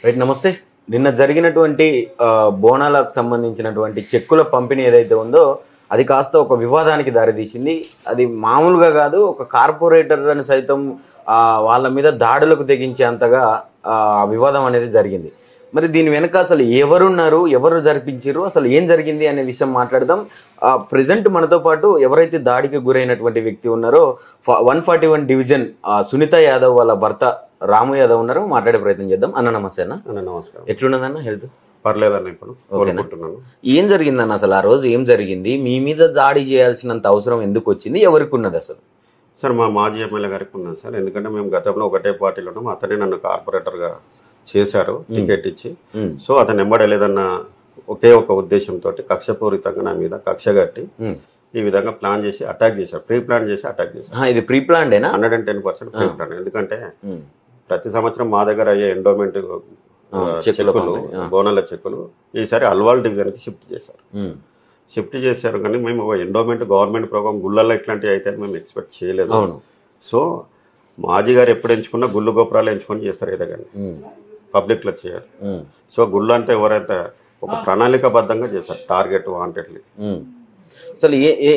Right, నమస్తే. నిన్న జరిగినటువంటి బోనాలకు సంబంధించినటువంటి చెక్కుల పంపిణీ ఏదైతే ఉందో అది కాస్త ఒక వివాదానికి దారితీసింది. అది మామూలుగా కాదు, ఒక కార్పొరేటర్లను సైతం వాళ్ళ మీద దాడులకు తెగించేంతగా వివాదం అనేది జరిగింది. మరి దీని వెనక అసలు ఎవరున్నారు, ఎవరు జరిపించారు, అసలు ఏం జరిగింది అనే విషయం మాట్లాడదాం. ప్రెసెంట్ మనతో పాటు ఎవరైతే దాడికి గురైనటువంటి వ్యక్తి ఉన్నారో 141 డివిజన్ సునీత యాదవ్ వాళ్ళ భర్త రాము యాదవ్ ఉన్నారు. మాట్లాడే ప్రయత్నం చేద్దాం. అన్న నమస్తే. అన్న నమస్కారం. ఎట్లున్నదన్న హెల్త్? పర్లేదన్న, ఇప్పుడు కోరుకుంటున్నాను. ఏం జరిగిందన్న అసలు? ఆ రోజు ఏం జరిగింది? మీ మీద దాడి చేయాల్సినంత అవసరం ఎందుకు వచ్చింది? ఎవరికి ఉన్నది అసలు? సార్, మా మాజీ ఎమ్మెల్యే గారికి ఉన్నాను సార్. ఎందుకంటే మేము గతంలో ఒకటే పార్టీలో ఉన్నాం. అతనే నన్ను కార్పొరేటర్గా చేశారు టికెట్ ఇచ్చి. సో అతను ఎంబడలేదన్న ఒకే ఒక ఉద్దేశంతో కక్షపూరితంగా నా మీద కక్ష కట్టి ఈ విధంగా ప్లాన్ చేసి అటాక్ చేశారు. ప్రీ ప్లాన్ చేసి అటాక్ చేశారు. ఇది ప్రీ ప్లాన్డేనా? 110% pre plan. ఎందుకంటే ప్రతి సంవత్సరం మా దగ్గర అయ్యే ఎండోమెంట్ చెక్కులు, బోనాల చెక్కులు ఈసారి అల్వాల్ డివిజన్ కి షిఫ్ట్ చేశారు. కానీ మేము ఎండోమెంట్ గవర్నమెంట్ ప్రోగ్రామ్ గుళ్ళల్లో ఇట్లాంటివి అయితే మేము ఎక్స్పెక్ట్ చేయలేదు. సో మాజీ గారు ఎప్పుడు ఎంచుకున్నా గుళ్ళు గోపురాలు ఎంచుకొని చేస్తారు కదా, కానీ పబ్లిక్ లో చేయాలి. సో గుళ్ళు అంతా ఎవరైతే ఒక ప్రణాళికాబద్ధంగా చేస్తారు, టార్గెట్ వాంటెడ్లీ. అసలు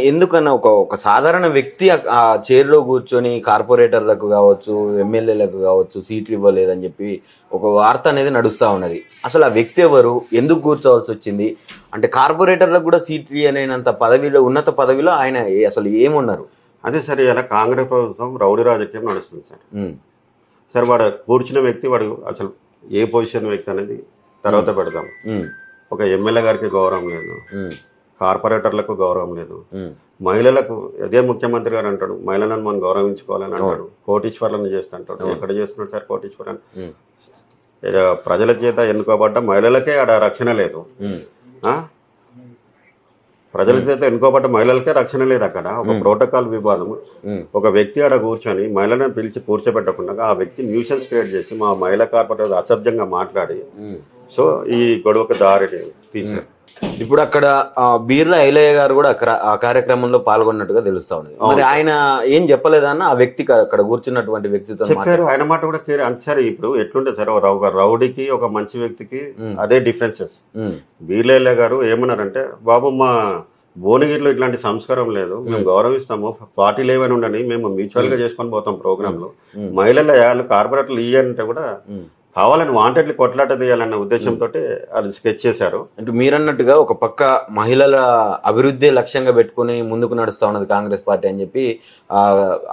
ఎందుకన్నా ఒక సాధారణ వ్యక్తి ఆ చైర్లో కూర్చొని కార్పొరేటర్లకు కావచ్చు, ఎమ్మెల్యేలకు కావచ్చు సీట్లు ఇవ్వలేదని చెప్పి ఒక వార్త అనేది నడుస్తూ ఉన్నది. అసలు ఆ వ్యక్తి ఎవరు, ఎందుకు కూర్చోవలసి వచ్చింది? అంటే కార్పొరేటర్లకు కూడా సీట్లు అనేంత పదవిలో, ఉన్నత పదవిలో ఆయన అసలు ఏమున్నారు? అదే సరే, ఇలా కాంగ్రెస్ ప్రభుత్వం రౌడీ రాజకీయం నడుస్తుంది సార్. సరే, వాడు కూర్చున్న వ్యక్తి వాడు అసలు ఏ పొజిషన్ వ్యక్తి అనేది తర్వాత పెడదాం. ఒక ఎమ్మెల్యే గారికి గౌరవం లేదు, కార్పొరేటర్లకు గౌరవం లేదు, మహిళలకు అదే ముఖ్యమంత్రి గారు అంటాడు మహిళలను మనం గౌరవించుకోవాలని అంటాడు, కోటీశ్వరులను చేస్తుంటాడు. ఎక్కడ చేస్తున్నాడు సార్ కోటీశ్వరాన్ని? ప్రజల చేత ఎన్నుకోబడ్డ మహిళలకే ఆడ రక్షణ లేదు. ప్రజల చేత ఎన్నుకోబడ్డ మహిళలకే రక్షణ లేదు. అక్కడ ఒక ప్రోటోకాల్ వివాదం. ఒక వ్యక్తి ఆడ కూర్చొని మహిళలను పిలిచి కూర్చోబెట్టకుండా ఆ వ్యక్తి న్యూసెన్స్ క్రియేట్ చేసి మా మహిళా కార్పొరేటర్ అసభ్యంగా మాట్లాడి సో ఈ గొడవకు దారిని తీశారు. ఇప్పుడు అక్కడ బీర్ల ఐలయ్య గారు కూడా ఆ కార్యక్రమంలో పాల్గొన్నట్టుగా తెలుస్తా ఉంది. మరి ఆయన ఏం చెప్పలేదా అన్న? ఆ వ్యక్తికి అక్కడ కూర్చున్నటువంటి వ్యక్తితో చెప్పారు. ఆయన మాట కూడా క్లియర్. సరే, ఇప్పుడు ఎట్లుంటే సార్, ఒక రౌడీకి ఒక మంచి వ్యక్తికి అదే డిఫరెన్సెస్. బీర్ల ఐలయ్య గారు ఏమన్నారంటే, బాబు మా భువనగిరిలో ఇట్లాంటి సంస్కారం లేదు, మేము గౌరవిస్తాము, పార్టీలు ఏమైనా ఉండని మేము మ్యూచువల్ గా చేసుకొని పోతాం ప్రోగ్రామ్ లో, మహిళల వాళ్ళు కార్పొరేటర్లు ఇయ్యంటే కూడా కావాలని వాంటెడ్లీ కొట్లాట తీయాలన్న ఉద్దేశంతో అది స్కెచ్ చేశారు. అంటే మీరన్నట్టుగా ఒక పక్క మహిళల అభివృద్ధి లక్ష్యంగా పెట్టుకుని ముందుకు నడుస్తా ఉన్నది కాంగ్రెస్ పార్టీ అని చెప్పి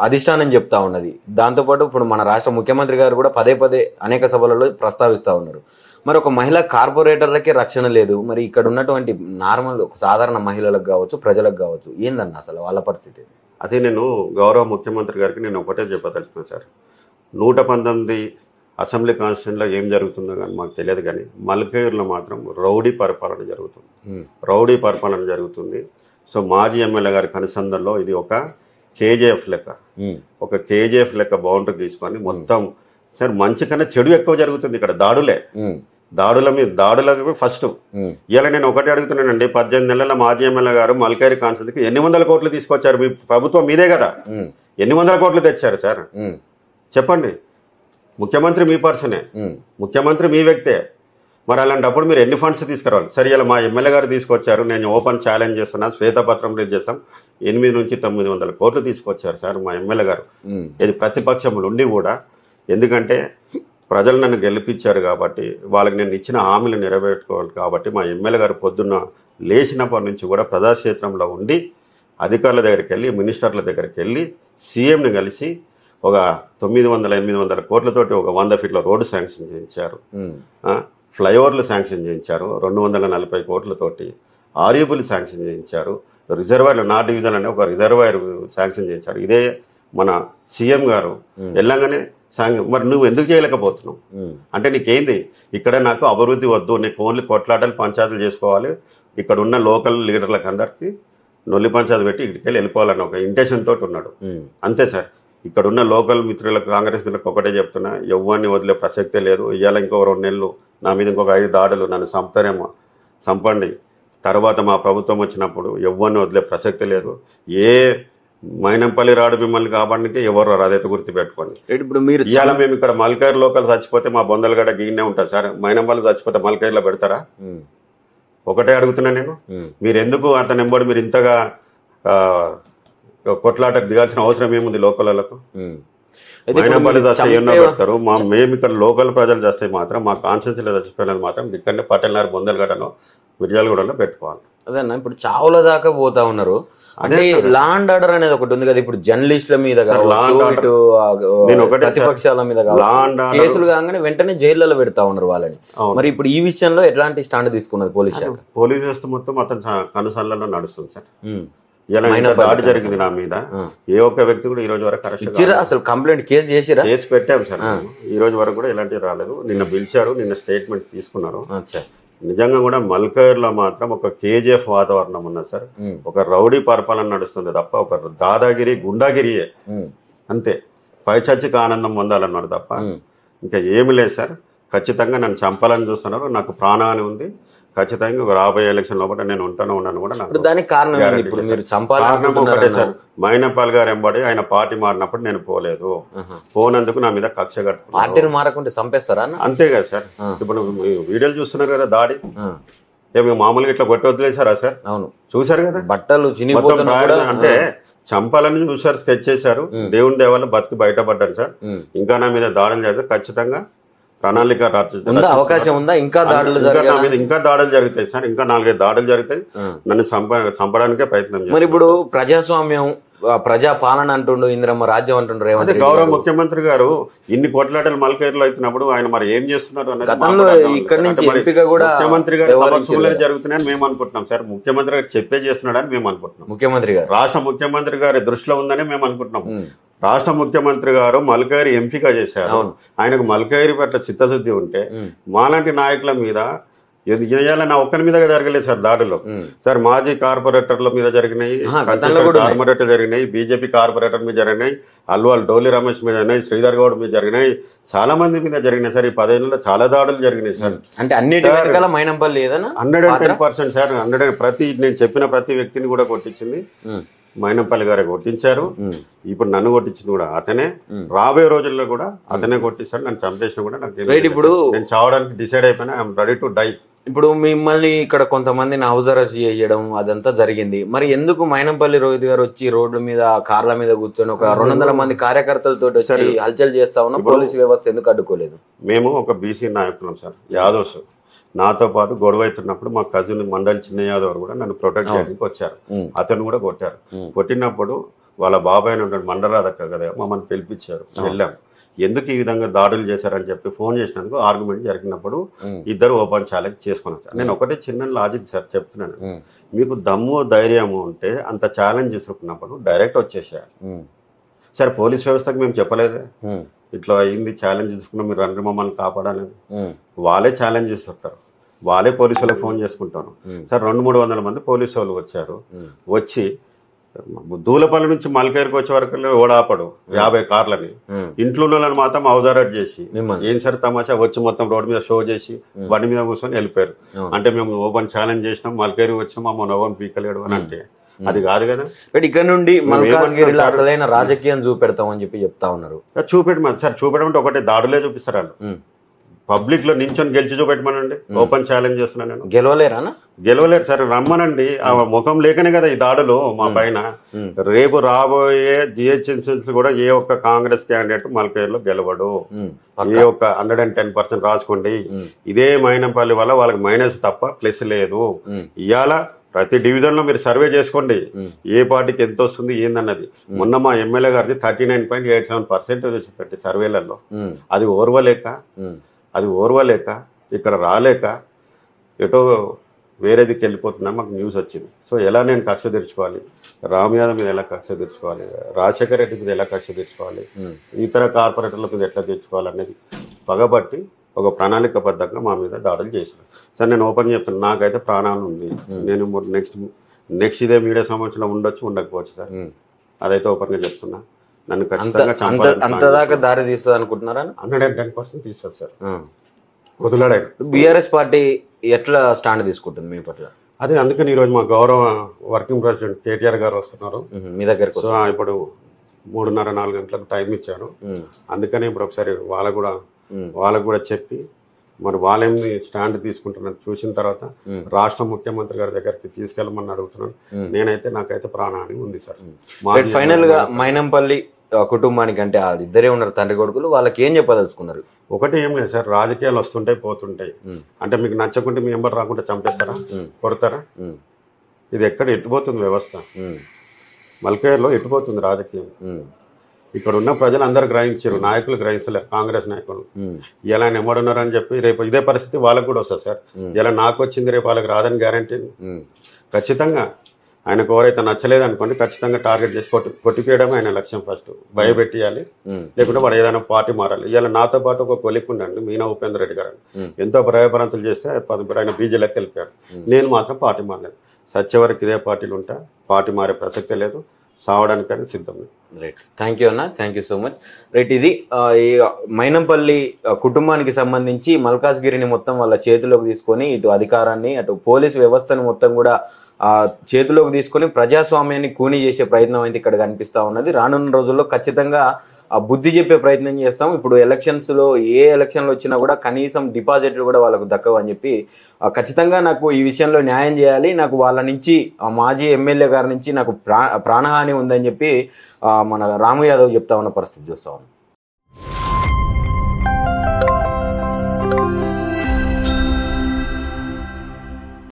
అధిష్టానం చెప్తా ఉన్నది. దాంతోపాటు ఇప్పుడు మన రాష్ట్ర ముఖ్యమంత్రి గారు కూడా పదే పదే అనేక సభలలో ప్రస్తావిస్తా ఉన్నారు. మరి ఒక మహిళా కార్పొరేటర్లకే రక్షణ లేదు, మరి ఇక్కడ ఉన్నటువంటి నార్మల్ ఒక సాధారణ మహిళలకు కావచ్చు, ప్రజలకు కావచ్చు, ఏందన్న అసలు వాళ్ళ పరిస్థితి? అదే నేను గౌరవ ముఖ్యమంత్రి గారికి నేను ఒకటే చెప్పదలుచుకున్నాను సార్. 119 అసెంబ్లీ కాన్స్టిట్యూషన్లో ఏం జరుగుతుందో కానీ మాకు తెలియదు, కానీ మల్కయూరులో మాత్రం రౌడీ పరిపాలన జరుగుతుంది. సో మాజీ ఎమ్మెల్యే గారి కనుసంధంలో ఇది ఒక కేజీఎఫ్ లెక్క బౌండరీ తీసుకొని మొత్తం సార్ మంచి కన్నా చెడు ఎక్కువ జరుగుతుంది ఇక్కడ. దాడులకు ఫస్ట్. ఇలా నేను ఒకటి అడుగుతున్నానండి, 18 నెలల మాజీ ఎమ్మెల్యే గారు మల్కయూరు కాన్స్టిట్యూన్సీకి ఎన్ని వందల కోట్లు తీసుకొచ్చారు? మీ ప్రభుత్వం మీదే కదా, ఎన్ని వందల కోట్లు తెచ్చారు సార్ చెప్పండి. ముఖ్యమంత్రి మీ పర్సనే, ముఖ్యమంత్రి మీ వ్యక్తే. మరి అలాంటప్పుడు మీరు ఎన్ని ఫండ్స్ తీసుకురావాలి? సరే, ఇలా మా ఎమ్మెల్యే గారు తీసుకొచ్చారు, నేను ఓపెన్ ఛాలెంజ్ చేస్తున్నా, శ్వేతపత్రం రిలీజ్ చేస్తాం, 800 నుంచి 900 కోట్లు తీసుకొచ్చారు సార్ మా ఎమ్మెల్యే గారు. ఇది ప్రతిపక్షంలో ఉండి కూడా, ఎందుకంటే ప్రజలు నన్ను గెలిపించారు కాబట్టి, వాళ్ళకి నేను ఇచ్చిన హామీలు నెరవేర్చుకోవాలి కాబట్టి మా ఎమ్మెల్యే గారు పొద్దున్న లేచినప్పటి నుంచి కూడా ప్రజాక్షేత్రంలో ఉండి అధికారుల దగ్గరికి వెళ్ళి, మినిస్టర్ల దగ్గరికి వెళ్ళి, సీఎంని కలిసి ఒక 900-800 కోట్లతోటి ఒక 100 ఫీట్ల రోడ్డు శాంక్షన్ చేయించారు, ఫ్లైఓవర్లు శాంక్షన్ చేయించారు, 240 కోట్లతోటి ఆర్యూబుల్ శాంక్షన్ చేయించారు, రిజర్వాయర్లు నా డివిజన్ అనే ఒక రిజర్వాయర్ శాంక్షన్ చేయించారు. ఇదే మన సీఎం గారు వెళ్ళంగానే మరి నువ్వు ఎందుకు చేయలేకపోతున్నావు అంటే, నీకేంది ఇక్కడ నాకు అభివృద్ధి వద్దు, నీకు ఓన్లీ కొట్లాటలు పంచాయతీలు చేసుకోవాలి, ఇక్కడ ఉన్న లోకల్ లీడర్లకు అందరికీ నొల్లి పంచాయతీ పెట్టి ఇక్కడికి వెళ్ళిపోవాలని ఒక ఇంటెన్షన్ తోటి ఉన్నాడు. అంతే సార్. ఇక్కడ ఉన్న లోకల్ మిత్రులకు, కాంగ్రెస్ మిత్రులకు ఒకటే చెప్తున్నా, ఎవ్వరిని వదిలే ప్రసక్తే లేదు. ఇవాళ ఇంకో 2 నెలలు నా మీద ఇంకొక 5 దాడులు, నన్ను చంపుతారేమో చంపండి, తర్వాత మా ప్రభుత్వం వచ్చినప్పుడు ఎవ్వరిని వదిలే ప్రసక్తి లేదు. ఏ మైనంపల్లి రాడు మిమ్మల్ని కాపాడడానికి ఎవరు రారు, అదైతే గుర్తుపెట్టుకోండి. ఇప్పుడు మీరు ఇవాళ మేము ఇక్కడ మల్కైర్ లోకల్ చచ్చిపోతే మా బొందలగడ్డ గీనే ఉంటారు సార్, మైనంపల్లి చచ్చిపోతే మల్కైర్లో పెడతారా? ఒకటే అడుగుతున్నా నేను, మీరు ఎందుకు అతను ఎంబడి మీరు ఇంతగా కొట్లాటకు దిగాల్సిన అవసరం ఏముంది? లోకలకు మైనంపల్లి చస్తే ఎన్నో పెడతారు, మేము ఇక్కడ లోకల్ ప్రజలు చేస్తే మాత్రం మా కాన్స్టిట్యూన్సీలో చచ్చిపోయినది మాత్రం ఇక్కడనే పటేల్నగర్ బొందలగడ్డలో మిర్యాలగూడలో పెట్టుకోవాలి. అదన్నా ఇప్పుడు చావుల దాకా పోతా ఉన్నారు. అంటే లా అండ్ ఆర్డర్ అనేది ఒకటి ఉంది కదా, ఇప్పుడు జర్నలిస్టుల మీద ప్రతిపక్షాల మీద కేసులు కాగానే వెంటనే జైళ్లలో పెడతా ఉన్నారు వాళ్ళని. మరి ఇప్పుడు ఈ విషయంలో ఎట్లాంటి స్టాండ్ తీసుకున్నది పోలీస్ శాఖ? పోలీస్ వ్యవస్థ మొత్తం అతని కనుసల్లో నడుస్తుంది సార్. ఇలా దాడి జరిగింది నా మీద, ఏ ఒక్క వ్యక్తి కూడా ఈ రోజు వరకు అరెస్ట్ అసలు కంప్లైంట్ కేసు చేసిరా? కేసు పెట్టాము సార్, ఈ రోజు వరకు కూడా ఇలాంటివి రాలేదు. నిన్న పిలిచారు, నిన్న స్టేట్మెంట్ తీసుకున్నారు. నిజంగా కూడా మల్కైర్లో మాత్రం ఒక కేజీఎఫ్ వాతావరణం ఉన్నది సార్. ఒక రౌడీ పరిపాలన నడుస్తుంది తప్ప ఒక దాదాగిరి గుండాగిరియే అంతే. పైచచ్చికి ఆనందం పొందాలన్నాడు తప్ప ఇంకా ఏమి లేదు సార్. ఖచ్చితంగా నన్ను చంపాలని చూస్తున్నారు, నాకు ప్రాణాన్ని ఉంది. ఖచ్చితంగా రాబోయే ఎలక్షన్ లోపల నేను ఉన్నాను కూడా. దానికి కారణం ఒకటే సార్, మైనంపల్లి గారు ఎంబడి ఆయన పార్టీ మారినప్పుడు నేను పోలేదు, పోనందుకు నా మీద కక్ష కట్టుకున్నాను. పార్టీని మారకుంటే చంపేస్తారా? అంతే కదా సార్. ఇప్పుడు వీడియోలు చూస్తున్నారు కదా, దాడి ఏమి మామూలుగా ఇట్లా కొట్టి వదిలేసారా సార్? అవును, చూసారు కదా, బట్టలు అంటే చంపాలని చూసారు, స్కెచ్ చేశారు. దేవుని దేవాల బతికి బయటపడ్డారు సార్. ఇంకా నా మీద దాడులు చేస్తే ఖచ్చితంగా ప్రణాళిక అవకాశం ఉందా? ఇంకా దాడులు ఇంకా దాడులు జరుగుతాయి సార్, ఇంకా 4-5 దాడులు జరుగుతాయి. నన్ను చంపడానికే ప్రయత్నం చేస్తారు. మరి ఇప్పుడు ప్రజాస్వామ్యం, ప్రజా పాలన అంటుండు, ఇందిరమ్మ రాజ్యం అంటుండ్రు. అదే గౌరవ ముఖ్యమంత్రి గారు ఇన్ని కోట్లాటలు మల్కైర్లో అవుతున్నప్పుడు ఆయన మరి ఏం చేస్తున్నారు అనేది ముఖ్యమంత్రి గారు సమక్షంలో జరుగుతున్నాయని మేము అనుకుంటున్నాం సార్. ముఖ్యమంత్రి గారు చెప్పే చేస్తున్నాడని మేము అనుకుంటున్నాం. ముఖ్యమంత్రి గారు, రాష్ట్ర ముఖ్యమంత్రి గారి దృష్టిలో ఉందని మేము అనుకుంటున్నాం. రాష్ట్ర ముఖ్యమంత్రి గారు మల్కైర్ ఎంపిక చేశారు. ఆయనకు మల్కైర్ పట్ల చిత్తశుద్ధి ఉంటే మాలాంటి నాయకుల మీద నా ఒక్కరి మీద జరగలేదు సార్ దాడులు. సార్ మాజీ కార్పొరేటర్ల మీద జరిగినాయి, కార్పొరేటర్ జరిగినాయి, బీజేపీ కార్పొరేటర్ మీద జరిగినాయి, అల్వాల్ డోలి రమేష్ మీద జరిగినాయి, శ్రీధర్ గౌడ్ మీద జరిగినాయి, చాలా మంది మీద జరిగినాయి సార్. ఈ 10 ఏళ్లలో చాలా దాడులు జరిగినాయి సార్. అంటే అన్నిటి మైనంపల్లి 110% సార్. నేను చెప్పిన ప్రతి వ్యక్తిని కూడా కొట్టించింది మైనంపల్లి గారే కొట్టించారు. ఇప్పుడు నన్ను కొట్టించింది కూడా అతనే. రాబోయే రోజుల్లో కూడా అతనే కొట్టిస్తాడు. నన్ను చంపేసిన కూడా నాకు ఇప్పుడు నేను చావడానికి డిసైడ్ అయిపోయినా, ఐఎమ్ రెడీ టు డై. ఇప్పుడు మిమ్మల్ని ఇక్కడ కొంతమందిని హౌస్ అరెస్ట్ చేయడం అదంతా జరిగింది. మరి ఎందుకు మైనంపల్లి రోహిత్ గారు వచ్చి రోడ్ల మీద, కార్ల మీద కూర్చొని ఒక 200 మంది కార్యకర్తలతో హల్చల్ చేస్తా ఉన్నా, పోలీసు వ్యవస్థ ఎందుకు అడ్డుకోలేదు? మేము ఒక బీసీ నాయకులం సార్, యాదవ్స్. నాతో పాటు గొడవ అవుతున్నప్పుడు మా కజిన్ మండలి చిన్న యాదవ్ కూడా నన్ను ప్రొటెక్ట్ చేయడానికి వచ్చారు. అతను కూడా కొట్టారు. కొట్టినప్పుడు వాళ్ళ బాబాయ్ ఉంటాడు మండరాదక్క కదా, మమ్మల్ని పిలిపించారు. వెళ్ళాం. ఎందుకు ఈ విధంగా దాడులు చేశారని చెప్పి ఫోన్ చేసినందుకు ఆర్గ్యుమెంట్ జరిగినప్పుడు ఇద్దరు ఓపెన్ ఛాలెంజ్ చేసుకున్నాను సార్. నేను ఒకటే చిన్న లాజిక్ సార్ చెప్తున్నాను, మీకు దమ్ము ధైర్యము ఉంటే అంత ఛాలెంజ్ చేసుకున్నప్పుడు డైరెక్ట్ వచ్చేసారు సార్. పోలీస్ వ్యవస్థకు మేము చెప్పలేదే ఇట్లా అయింది, ఛాలెంజ్ తీసుకున్నాం, మీరు రండి మమ్మల్ని కాపాడాలని. వాళ్ళే ఛాలెంజ్ చేస్తారు, వాళ్ళే పోలీసు వాళ్ళకి ఫోన్ చేసుకుంటాను సార్. 200-300 మంది పోలీసు వాళ్ళు వచ్చారు. వచ్చి దూలపల్లి నుంచి మల్కైర్కి వచ్చే వరకు ఓడాపడు 50 కార్లని, ఇంట్లో వాళ్ళని మాత్రం అవజారట్ చేసి ఏం సార్ తమాషా వచ్చి మొత్తం రోడ్డు మీద షో చేసి బండి మీద కూర్చొని వెళ్ళిపోయారు. అంటే మేము ఓపెన్ ఛాలెంజ్ చేసినాం, మల్కైర్కి వచ్చాం, మా ఓపెన్ పీకలేడు అని. అంటే అది కాదు కదా. ఇక్కడ నుండి అసలైన రాజకీయం చూపెడతామని చెప్పి చెప్తా ఉన్నారు. చూపెట్టమని సార్, చూపెట్టమంటే ఒకటే దాడులే చూపిస్తారు వాళ్ళు. పబ్లిక్ లో నించొని గెలిచి చూపెట్టమనండి. ఓపెన్ ఛాలెంజ్ చేస్తున్నాను నేను. గెలవలేరు సార్, రమ్మనండి. ఆ ముఖం లేకనే కదా ఈ దాడులు మా పైన. రేపు రాబోయే జిహెచ్ఎంసీ కూడా ఏ ఒక్క కాంగ్రెస్ క్యాండిడేట్ మల్కైర్లో గెలవడు. ఏ ఒక్క 110% రాసుకోండి. ఇదే మైనంపల్లి వల్ల వాళ్ళకి మైనస్ తప్ప ప్లస్ లేదు. ఇవాళ ప్రతి డివిజన్ లో మీరు సర్వే చేసుకోండి, ఏ పార్టీకి ఎంత వస్తుంది ఏందన్నది. మొన్న మా ఎమ్మెల్యే గారిది 39.87% వచ్చిందండి సర్వేలలో. అది ఓర్వలేక ఇక్కడ రాలేక ఎటో వేరేదికి వెళ్ళిపోతున్నా మాకు న్యూస్ వచ్చింది. సో ఎలా నేను కక్ష తీర్చుకోవాలి, రామ్ యాదవ్ మీద ఎలా కక్ష తీర్చుకోవాలి, రాజశేఖర రెడ్డి మీద ఎలా కక్ష తీర్చుకోవాలి, ఇతర కార్పొరేటర్ల మీద ఎట్లా తీర్చుకోవాలి అనేది పగబట్టి ఒక ప్రణాళికబద్ధంగా మా మీద దాడులు చేశారు సార్. నేను ఓపెన్ చెప్తాను, నాకైతే ప్రాణాలు ఉంది. నేను నెక్స్ట్ ఇదే మీడియా సమావేశంలో ఉండొచ్చు, ఉండకపోవచ్చు సార్. అదైతే ఓపెన్ గా చెప్తున్నా. నన్ను ఖచ్చితంగా దారి తీస్తుంది అనుకుంటున్నారా? 110% తీస్తుంది సార్. వదిలాడు. బీఆర్ఎస్ పార్టీ ఎట్లా స్టాండ్ తీసుకుంటుంది మీ పట్ల? అదే అందుకని ఈరోజు మా గౌరవ వర్కింగ్ ప్రెసిడెంట్ కేటీఆర్ గారు వస్తున్నారు. మీ దగ్గరకు సో ఇప్పుడు 3:30-4 గంటలకు టైం ఇచ్చారు. అందుకని ఇప్పుడు ఒకసారి వాళ్ళకు కూడా చెప్పి మరి వాళ్ళేమి స్టాండ్ తీసుకుంటున్నారు చూసిన తర్వాత రాష్ట్ర ముఖ్యమంత్రి గారి దగ్గరికి తీసుకెళ్ళమని అడుగుతున్నాను. నాకైతే ప్రాణహాని ఉంది సార్. ఫైనల్ గా మైనంపల్లి కుటుంబానికి అంటే ఇద్దరే ఉన్నారు తండ్రి కొడుకులు, వాళ్ళకి ఏం చెప్పదలుచుకున్నారు? ఒకటి ఏం లేదు సార్, రాజకీయాలు వస్తుంటాయి పోతుంటాయి. అంటే మీకు నచ్చకుంటే మీ ఎంబర్ రాకుండా చంపేస్తారా, కొడతారా? ఇది ఎక్కడ ఎట్టుపోతుంది వ్యవస్థ, మల్కేర్లో ఎట్టుపోతుంది రాజకీయం. ఇక్కడ ఉన్న ప్రజలు అందరూ గ్రహించారు, నాయకులు గ్రహించలేరు, కాంగ్రెస్ నాయకులు. ఇలా ఎవడున్నారని చెప్పి రేపు ఇదే పరిస్థితి వాళ్ళకు కూడా వస్తుంది సార్. ఇలా నాకు వచ్చింది రేపు వాళ్ళకి రాదని గ్యారంటీ. ఖచ్చితంగా ఆయనకు ఎవరైతే నచ్చలేదు అనుకోండి ఖచ్చితంగా టార్గెట్ చేసి కొట్టిపోయడమే ఆయన లక్ష్యం. ఫస్ట్ భయపెట్టియాలి, లేకుంటే వాడు ఏదైనా పార్టీ మారాలి. ఇలా నాతో పాటు ఒక కొలిక్ ఉండండి, మీనా ఉపేంద్ర రెడ్డి గారు, ఎంతో భయపరంతులు చేస్తే ఆయన బీజేలోకి వెళ్ళిపోయారు. నేను మాత్రం పార్టీ మారలేదు. సత్యవరకు ఇదే పార్టీలు ఉంటా, పార్టీ మారే ప్రసక్తే లేదు, సావడానికని సిద్ధం. రైట్, థ్యాంక్ యూ అన్న, thank you so much. Right, ఇది ఈ మైనంపల్లి కుటుంబానికి సంబంధించి మల్కాజ్గిరిని మొత్తం వాళ్ళ చేతిలోకి తీసుకొని ఇటు అధికారాన్ని అటు పోలీసు వ్యవస్థను మొత్తం కూడా చేతిలోకి తీసుకొని ప్రజాస్వామ్యాన్ని కూని చేసే ప్రయత్నం అయితే ఇక్కడ కనిపిస్తా ఉన్నది. రానున్న రోజుల్లో ఖచ్చితంగా బుద్ధి చెప్పే ప్రయత్నం చేస్తాం. ఇప్పుడు ఎలక్షన్స్లో ఏ ఎలక్షన్లు వచ్చినా కూడా కనీసం డిపాజిట్లు కూడా వాళ్ళకు దక్కవు అని చెప్పి ఖచ్చితంగా నాకు ఈ విషయంలో న్యాయం చేయాలి, నాకు వాళ్ళ నుంచి మాజీ ఎమ్మెల్యే గారి నుంచి నాకు ప్రాణహాని ఉందని చెప్పి మన రాము యాదవ్ చెప్తా ఉన్న పరిస్థితి చూస్తా ఉన్నాం.